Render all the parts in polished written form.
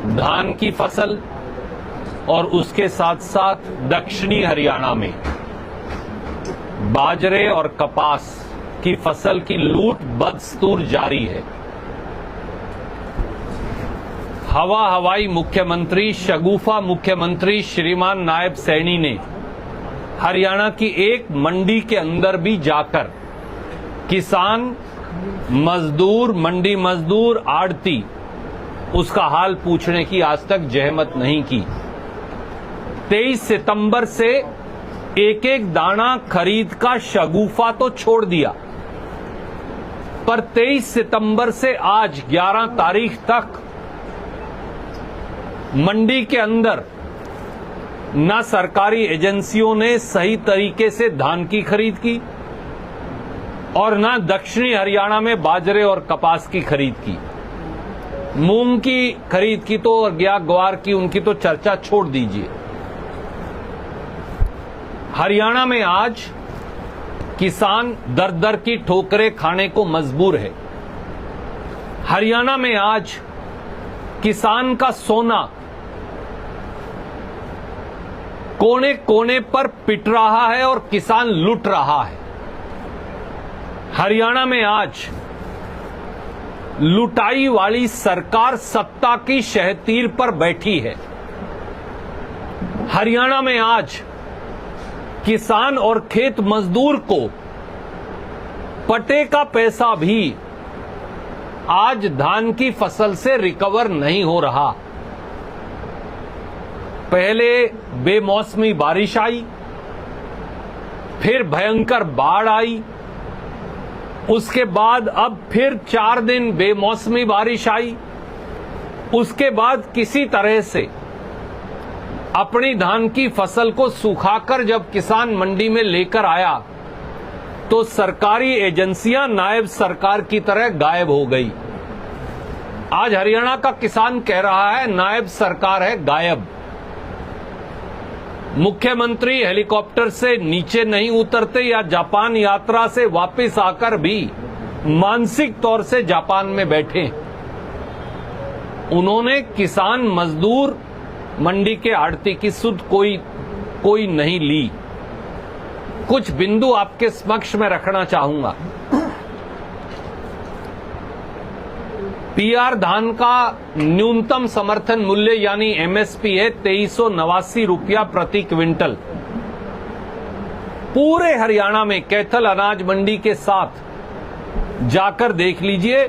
धान की फसल और उसके साथ साथ दक्षिणी हरियाणा में बाजरे और कपास की फसल की लूट बदस्तूर जारी है। हवाई मुख्यमंत्री, शगुफा मुख्यमंत्री श्रीमान नायब सैनी ने हरियाणा की एक मंडी के अंदर भी जाकर किसान, मजदूर, मंडी मजदूर, आड़ती, उसका हाल पूछने की आज तक जहमत नहीं की। 23 सितंबर से एक एक दाना खरीद का शगुफा तो छोड़ दिया, पर 23 सितंबर से आज 11 तारीख तक मंडी के अंदर न सरकारी एजेंसियों ने सही तरीके से धान की खरीद की और न दक्षिणी हरियाणा में बाजरे और कपास की खरीद की। मूंग की खरीद की तो और ग्वार की, उनकी तो चर्चा छोड़ दीजिए। हरियाणा में आज किसान दर दर की ठोकरें खाने को मजबूर है। हरियाणा में आज किसान का सोना कोने कोने पर पिट रहा है और किसान लूट रहा है। हरियाणा में आज लुटाई वाली सरकार सत्ता की शहतीर पर बैठी है। हरियाणा में आज किसान और खेत मजदूर को पटे का पैसा भी आज धान की फसल से रिकवर नहीं हो रहा। पहले बेमौसमी बारिश आई, फिर भयंकर बाढ़ आई, उसके बाद अब फिर 4 दिन बेमौसमी बारिश आई, उसके बाद किसी तरह से अपनी धान की फसल को सुखाकर जब किसान मंडी में लेकर आया तो सरकारी एजेंसियां नायब सरकार की तरह गायब हो गई। आज हरियाणा का किसान कह रहा है नायब सरकार है गायब। मुख्यमंत्री हेलीकॉप्टर से नीचे नहीं उतरते या जापान यात्रा से वापस आकर भी मानसिक तौर से जापान में बैठे। उन्होंने किसान, मजदूर, मंडी के आड़ती की सुध कोई नहीं ली। कुछ बिंदु आपके समक्ष में रखना चाहूंगा। पीआर धान का न्यूनतम समर्थन मूल्य यानी एमएसपी है 2389 रुपया प्रति क्विंटल। पूरे हरियाणा में कैथल अनाज मंडी के साथ जाकर देख लीजिए।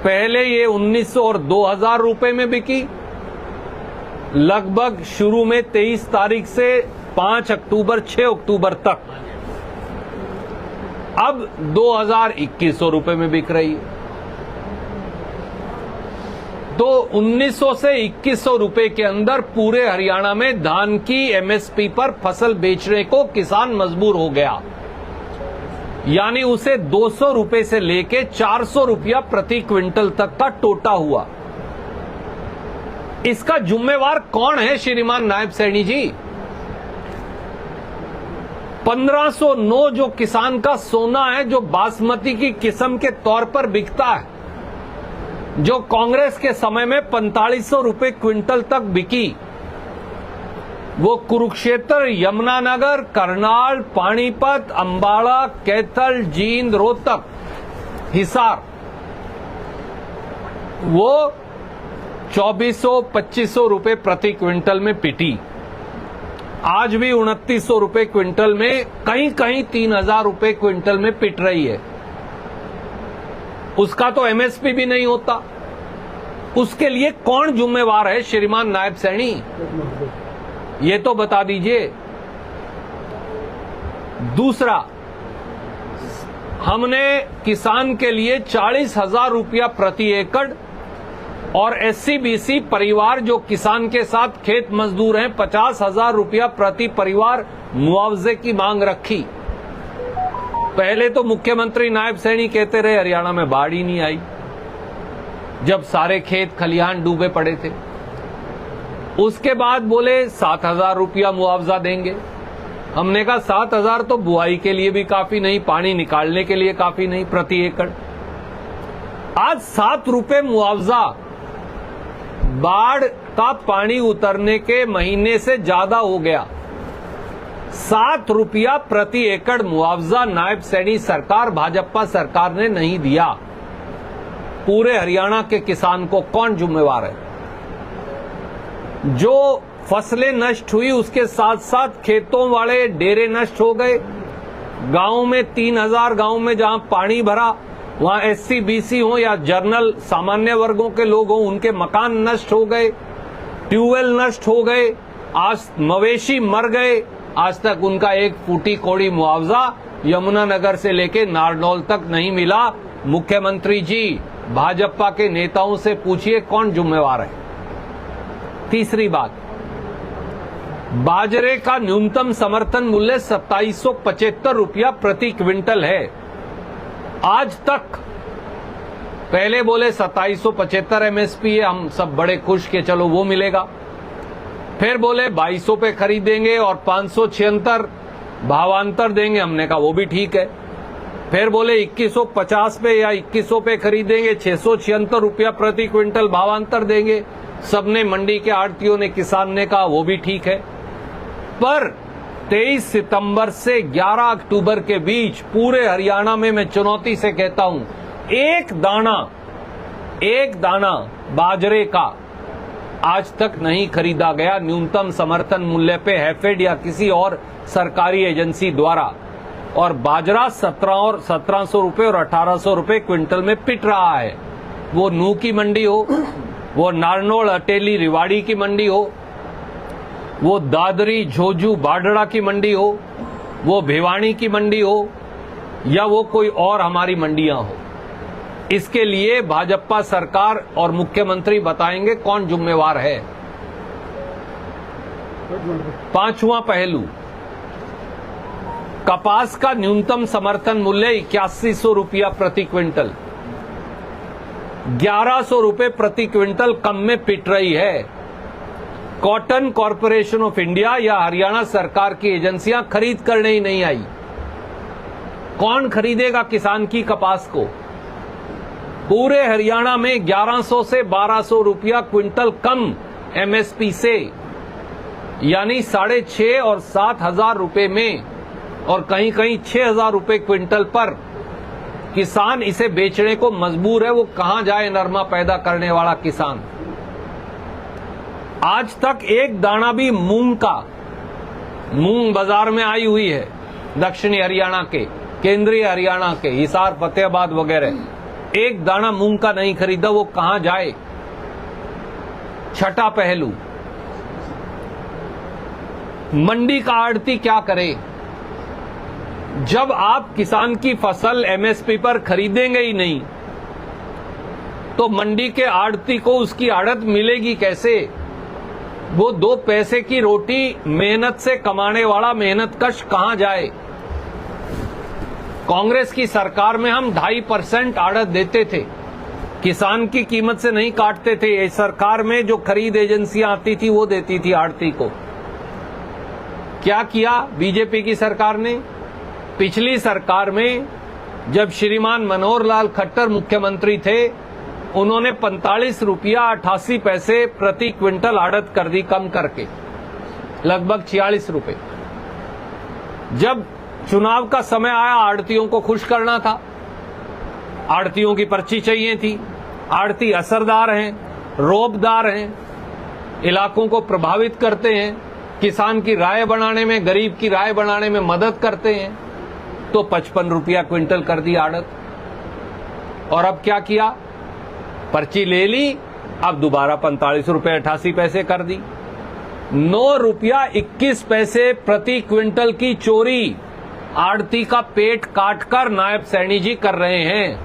पहले ये 1900 और 2000 रुपए में बिकी, लगभग शुरू में 23 तारीख से 5 अक्टूबर 6 अक्टूबर तक। अब 2100 रुपए में बिक रही है। तो 1900 से 2100 रुपए के अंदर पूरे हरियाणा में धान की एमएसपी पर फसल बेचने को किसान मजबूर हो गया। यानी उसे 200 रुपए से लेके 400 रुपया प्रति क्विंटल तक का टोटा हुआ। इसका जिम्मेवार कौन है श्रीमान नायब सैनी जी? 1509 जो किसान का सोना है, जो बासमती की किस्म के तौर पर बिकता है, जो कांग्रेस के समय में 4500 रुपए क्विंटल तक बिकी, वो कुरुक्षेत्र, यमुनानगर, करनाल, पानीपत, अंबाला, कैथल, जींद, रोहतक, हिसार, वो 2400-2500 रुपए प्रति क्विंटल में पिटी। आज भी 2900 रुपए क्विंटल में, कहीं कहीं 3000 रुपए क्विंटल में पिट रही है। उसका तो एमएसपी भी नहीं होता। उसके लिए कौन जिम्मेवार है श्रीमान नायब सैनी? ये तो बता दीजिए। दूसरा, हमने किसान के लिए 40,000 रुपया प्रति एकड़ और एससी-बीसी परिवार जो किसान के साथ खेत मजदूर हैं 50,000 रुपया प्रति परिवार मुआवजे की मांग रखी। पहले तो मुख्यमंत्री नायब सैनी कहते रहे हरियाणा में बाढ़ ही नहीं आई, जब सारे खेत खलिहान डूबे पड़े थे। उसके बाद बोले 7,000 रुपया मुआवजा देंगे। हमने कहा 7,000 तो बुआई के लिए भी काफी नहीं, पानी निकालने के लिए काफी नहीं प्रति एकड़। आज 7 रुपए मुआवजा बाढ़ का पानी उतरने के महीने से ज्यादा हो गया। 7 रुपया प्रति एकड़ मुआवजा नायब सैनी सरकार, भाजपा सरकार ने नहीं दिया। पूरे हरियाणा के किसान को कौन जिम्मेवार है? जो फसलें नष्ट हुई उसके साथ साथ खेतों वाले डेरे नष्ट हो गए। गांव में 3000 गांव में जहां पानी भरा, वहां एससी बीसी हो या जर्नल सामान्य वर्गों के लोग हों, उनके मकान नष्ट हो गए, ट्यूबवेल नष्ट हो गए, आज मवेशी मर गए। आज तक उनका एक फूटी कोड़ी मुआवजा यमुनानगर से लेके नारनौल तक नहीं मिला। मुख्यमंत्री जी, भाजपा के नेताओं से पूछिए कौन जिम्मेवार है। तीसरी बात, बाजरे का न्यूनतम समर्थन मूल्य 2775 रुपया प्रति क्विंटल है। आज तक पहले बोले 2775 एमएसपी है, हम सब बड़े खुश के चलो वो मिलेगा। फिर बोले 2200 पे खरीदेंगे और 576 भावांतर देंगे, हमने कहा वो भी ठीक है। फिर बोले 2150 पे या 2100 पे खरीदेंगे, 676 रुपया प्रति क्विंटल भावांतर देंगे। सबने, मंडी के आड़तियों ने, किसान ने कहा वो भी ठीक है। पर 23 सितंबर से 11 अक्टूबर के बीच पूरे हरियाणा में मैं चुनौती से कहता हूं, एक दाना बाजरे का आज तक नहीं खरीदा गया न्यूनतम समर्थन मूल्य पे, हैफेड या किसी और सरकारी एजेंसी द्वारा। और बाजरा 1700 रुपए और 1800 रुपए क्विंटल में पिट रहा है। वो नूह की मंडी हो, वो नारनौल अटेली रिवाड़ी की मंडी हो, वो दादरी झोजू बाडड़ा की मंडी हो, वो भिवानी की मंडी हो, या वो कोई और हमारी मंडियां हो। इसके लिए भाजपा सरकार और मुख्यमंत्री बताएंगे कौन जिम्मेवार है। पांचवां पहलू, कपास का न्यूनतम समर्थन मूल्य 8100 रुपया प्रति क्विंटल, 1100 रुपए प्रति क्विंटल कम में पिट रही है। कॉटन कॉरपोरेशन ऑफ इंडिया या हरियाणा सरकार की एजेंसियां खरीद करने ही नहीं आई। कौन खरीदेगा किसान की कपास को? पूरे हरियाणा में 1100 से 1200 रुपया क्विंटल कम एमएसपी से, यानी 6,500 और 7,000 रुपए में, और कहीं कहीं 6,000 रुपए क्विंटल पर किसान इसे बेचने को मजबूर है। वो कहां जाए नरमा पैदा करने वाला किसान? आज तक एक दाना भी मूंग बाजार में आई हुई है, दक्षिणी हरियाणा के, केंद्रीय हरियाणा के, हिसार फतेहाबाद वगैरह, एक दाना मूंग का नहीं खरीदा। वो कहां जाए? छठा पहलू, मंडी का आड़ती क्या करे? जब आप किसान की फसल एमएसपी पर खरीदेंगे ही नहीं, तो मंडी के आड़ती को उसकी आड़त मिलेगी कैसे? वो 2 पैसे की रोटी मेहनत से कमाने वाला मेहनतकश कहां जाए? कांग्रेस की सरकार में हम 2.5% आड़त देते थे, किसान की कीमत से नहीं काटते थे। इस सरकार में जो खरीद एजेंसियां आती थी वो देती थी आड़ती को। क्या किया बीजेपी की सरकार ने? पिछली सरकार में जब श्रीमान मनोहर लाल खट्टर मुख्यमंत्री थे, उन्होंने 45 रुपया 88 पैसे प्रति क्विंटल आड़त कर दी, कम करके लगभग 46 रुपए। जब चुनाव का समय आया, आड़तियों को खुश करना था, आड़तियों की पर्ची चाहिए थी। आड़ती असरदार हैं, रौबदार हैं, इलाकों को प्रभावित करते हैं, किसान की राय बनाने में, गरीब की राय बनाने में मदद करते हैं। तो 55 रुपया क्विंटल कर दी आड़त। और अब क्या किया? पर्ची ले ली, अब दोबारा 45 रुपये 88 पैसे कर दी। 9 रुपया 21 पैसे प्रति क्विंटल की चोरी आड़ती का पेट काटकर नायब सैनी जी कर रहे हैं।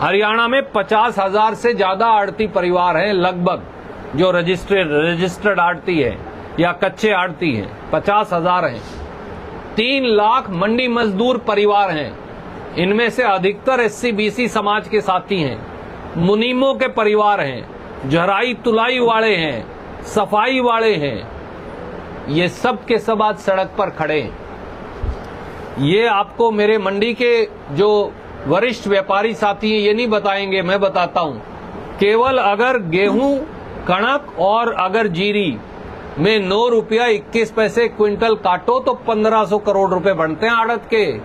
हरियाणा में 50,000 से ज्यादा आड़ती परिवार हैं लगभग, जो रजिस्टर्ड आड़ती है या कच्चे आड़ती हैं, 50,000 हैं। 3 लाख मंडी मजदूर परिवार हैं, इनमें से अधिकतर एससी बीसी समाज के साथी हैं, मुनीमों के परिवार हैं, जराई तुलाई वाले हैं, सफाई वाले हैं। ये सब के सब आज सड़क पर खड़े हैं। ये आपको मेरे मंडी के जो वरिष्ठ व्यापारी साथी हैं ये नहीं बताएंगे, मैं बताता हूं। केवल अगर गेहूं कणक और अगर जीरी में 9 रुपया 21 पैसे क्विंटल काटो तो 1500 करोड़ रुपए बनते हैं आड़त के।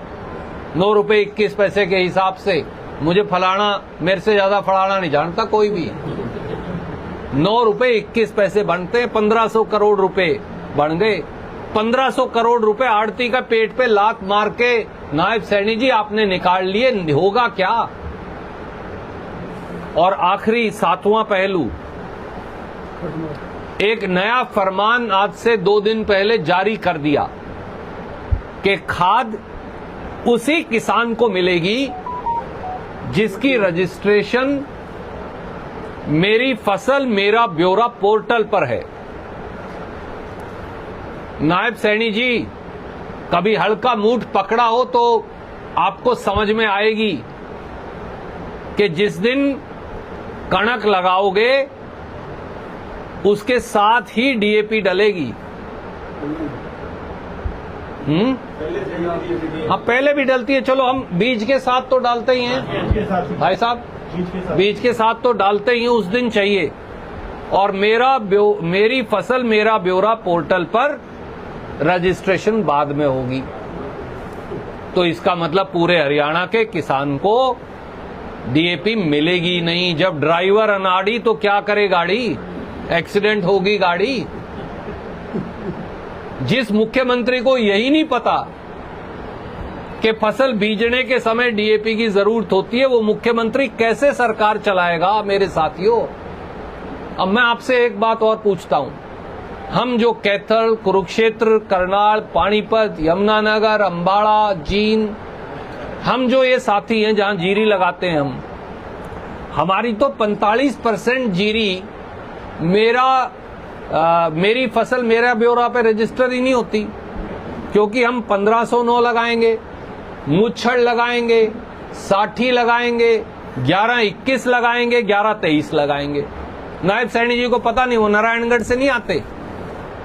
9 रुपए 21 पैसे के हिसाब से मुझे फलाना, मेरे से ज्यादा फलाना नहीं जानता कोई भी। 9 रुपए 21 पैसे बनते हैं, 1500 करोड़ रुपए बन गए। 1500 करोड़ रुपए आड़ती का पेट पे लात मार के नायब सैनी जी आपने निकाल लिए, होगा क्या? और आखिरी 7वां पहलू, एक नया फरमान आज से 2 दिन पहले जारी कर दिया कि खाद उसी किसान को मिलेगी जिसकी रजिस्ट्रेशन मेरी फसल मेरा ब्यौरा पोर्टल पर है। नायब सैनी जी, कभी हल्का मूड पकड़ा हो तो आपको समझ में आएगी कि जिस दिन कणक लगाओगे उसके साथ ही डीएपी डलेगी। हाँ, पहले भी डलती है। चलो हम बीज के साथ तो डालते ही हैं भाई साहब, बीज के साथ तो डालते ही हैं, उस दिन चाहिए। और मेरी फसल मेरा ब्यौरा पोर्टल पर रजिस्ट्रेशन बाद में होगी। तो इसका मतलब पूरे हरियाणा के किसान को डीएपी मिलेगी नहीं। जब ड्राइवर अनाड़ी तो क्या करे गाड़ी? एक्सीडेंट होगी गाड़ी। जिस मुख्यमंत्री को यही नहीं पता कि फसल बीजने के समय डीएपी की जरूरत होती है, वो मुख्यमंत्री कैसे सरकार चलाएगा? मेरे साथियों, अब मैं आपसे एक बात और पूछता हूं। हम जो कैथल, कुरुक्षेत्र, करनाल, पानीपत, यमुनानगर, अंबाड़ा, जींद, हम जो ये साथी हैं जहां जीरी लगाते हैं, हमारी तो 45% जीरी मेरी फसल मेरा ब्यौरा पे रजिस्टर ही नहीं होती, क्योंकि हम 1509 लगाएंगे, मुच्छड़ लगाएंगे, 60 लगाएंगे, 1121 लगाएंगे, 1123 लगाएंगे। नायब सैनी जी को पता नहीं, वो नारायणगढ़ से नहीं आते,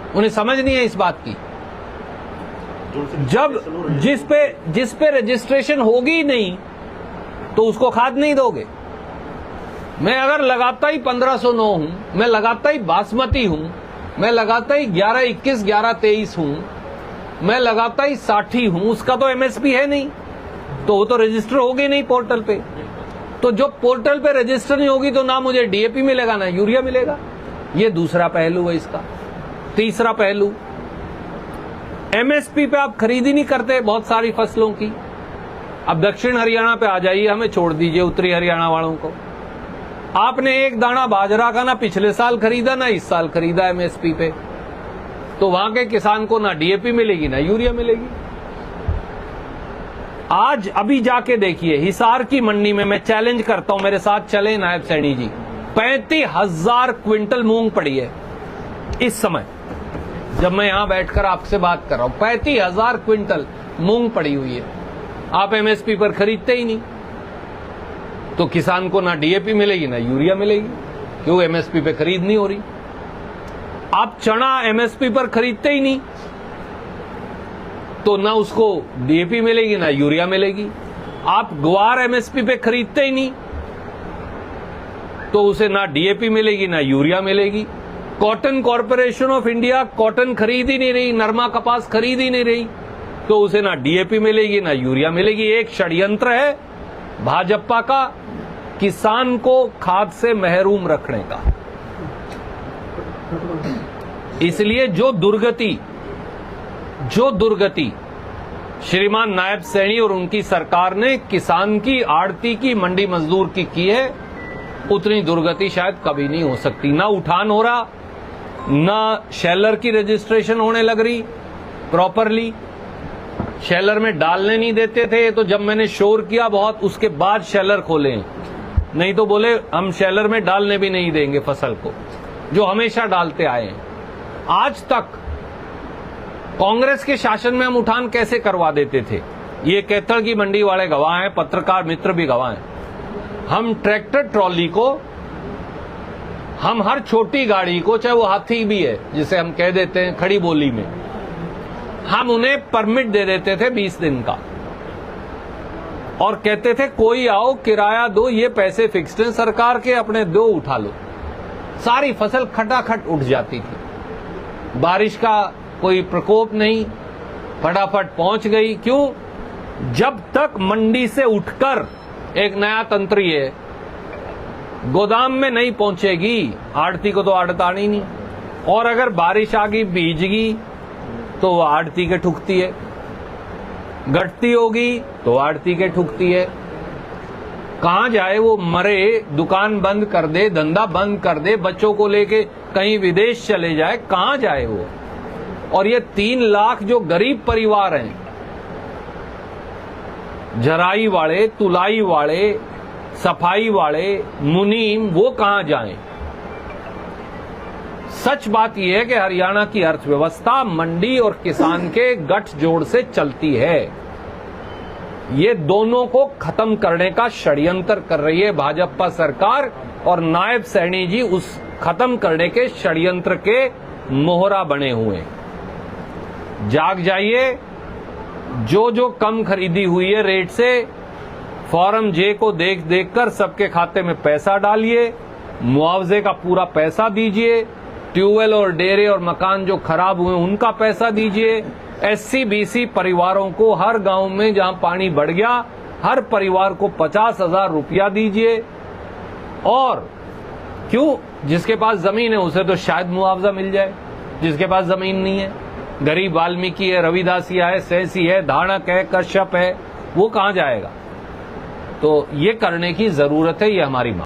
उन्हें समझ नहीं है इस बात की। जब जिस पे रजिस्ट्रेशन होगी नहीं तो उसको खाद नहीं दोगे। मैं अगर लगाता ही 1509 हूं, मैं लगाता ही बासमती हूं, मैं लगाता ही 1121, 1123 हूं, मैं लगाता ही 60 हूं, उसका तो एमएसपी है नहीं, तो वो तो रजिस्टर होगी नहीं पोर्टल पे। तो जो पोर्टल पे रजिस्टर नहीं होगी तो ना मुझे डीएपी मिलेगा ना यूरिया मिलेगा। ये दूसरा पहलू है इसका। तीसरा पहलू, एमएसपी पे आप खरीद ही नहीं करते बहुत सारी फसलों की। अब दक्षिण हरियाणा पे आ जाइए, हमें छोड़ दीजिए उत्तरी हरियाणा वालों को। आपने एक दाना बाजरा का ना पिछले साल खरीदा ना इस साल खरीदा एमएसपी पे, तो वहां के किसान को ना डीएपी मिलेगी ना यूरिया मिलेगी। आज अभी जाके देखिए हिसार की मंडी में, मैं चैलेंज करता हूं, मेरे साथ चले नायब सैनी जी, 35,000 क्विंटल मूंग पड़ी है इस समय, जब मैं यहां बैठकर आपसे बात कर रहा हूं। 35,000 क्विंटल मूंग पड़ी हुई है, आप एमएसपी पर खरीदते ही नहीं, तो किसान को ना डीएपी मिलेगी ना यूरिया मिलेगी, क्यों? एमएसपी पे खरीद नहीं हो रही। आप चना एमएसपी पर खरीदते ही नहीं, तो ना उसको डीएपी मिलेगी ना यूरिया मिलेगी। आप ग्वार एमएसपी पे खरीदते ही नहीं, तो उसे ना डीएपी मिलेगी ना यूरिया मिलेगी। Cotton corporation of India cotton खरीद ही नहीं रही, नरमा कपास खरीद ही नहीं रही, तो उसे ना डीएपी मिलेगी ना यूरिया मिलेगी। एक षड्यंत्र है भाजपा का किसान को खाद से महरूम रखने का। इसलिए जो दुर्गति श्रीमान नायब सैनी और उनकी सरकार ने किसान की, आड़ती की, मंडी मजदूर की है, उतनी दुर्गति शायद कभी नहीं हो सकती। ना उठान हो रहा, ना शेलर की रजिस्ट्रेशन होने लग रही प्रॉपरली। शेलर में डालने नहीं देते थे, तो जब मैंने शोर किया बहुत, उसके बाद शेलर खोले, नहीं तो बोले हम शेलर में डालने भी नहीं देंगे फसल को, जो हमेशा डालते आए हैं। आज तक कांग्रेस के शासन में हम उठान कैसे करवा देते थे, ये कैथल की मंडी वाले गवाह हैं, पत्रकार मित्र भी गवाह हैं। हम ट्रैक्टर ट्रॉली को, हम हर छोटी गाड़ी को, चाहे वो हाथी भी है जिसे हम कह देते हैं खड़ी बोली में, हम उन्हें परमिट दे देते थे 20 दिन का, और कहते थे कोई आओ किराया दो, ये पैसे फिक्स्ड हैं सरकार के, अपने दो उठा लो। सारी फसल खटाखट उठ जाती थी। बारिश का कोई प्रकोप नहीं, फटाफट पहुंच गई। क्यों? जब तक मंडी से उठकर एक नया तंत्र ये गोदाम में नहीं पहुंचेगी, आड़ती को तो आड़त आनी नहीं। और अगर बारिश आ गई, भीज गई, तो वो आड़ती के ठुकती है। घटती होगी तो आड़ती के ठुकती है। कहां जाए वो? मरे, दुकान बंद कर दे, धंधा बंद कर दे, बच्चों को लेके कहीं विदेश चले जाए, कहां जाए वो? और ये 3 लाख जो गरीब परिवार हैं, जराई वाले, तुलाई वाले, सफाई वाले, मुनीम, वो कहां जाएं? सच बात यह है कि हरियाणा की अर्थव्यवस्था मंडी और किसान के गठजोड़ से चलती है। ये दोनों को खत्म करने का षड्यंत्र कर रही है भाजपा सरकार, और नायब सैनी जी उस खत्म करने के षड्यंत्र के मोहरा बने हुए। जाग जाइए। जो कम खरीदी हुई है रेट से, फॉर्म जे को देख देखकर सबके खाते में पैसा डालिए, मुआवजे का पूरा पैसा दीजिए, ट्यूबवेल और डेरे और मकान जो खराब हुए उनका पैसा दीजिए। एससी बीसी परिवारों को हर गांव में जहां पानी बढ़ गया, हर परिवार को 50,000 रुपया दीजिए। और क्यों? जिसके पास जमीन है उसे तो शायद मुआवजा मिल जाए, जिसके पास जमीन नहीं है, गरीब वाल्मीकि है, रविदासिया है, सैसी है, धाणक है, कश्यप है, वो कहां जाएगा? तो ये करने की जरूरत है, ये हमारी मांग।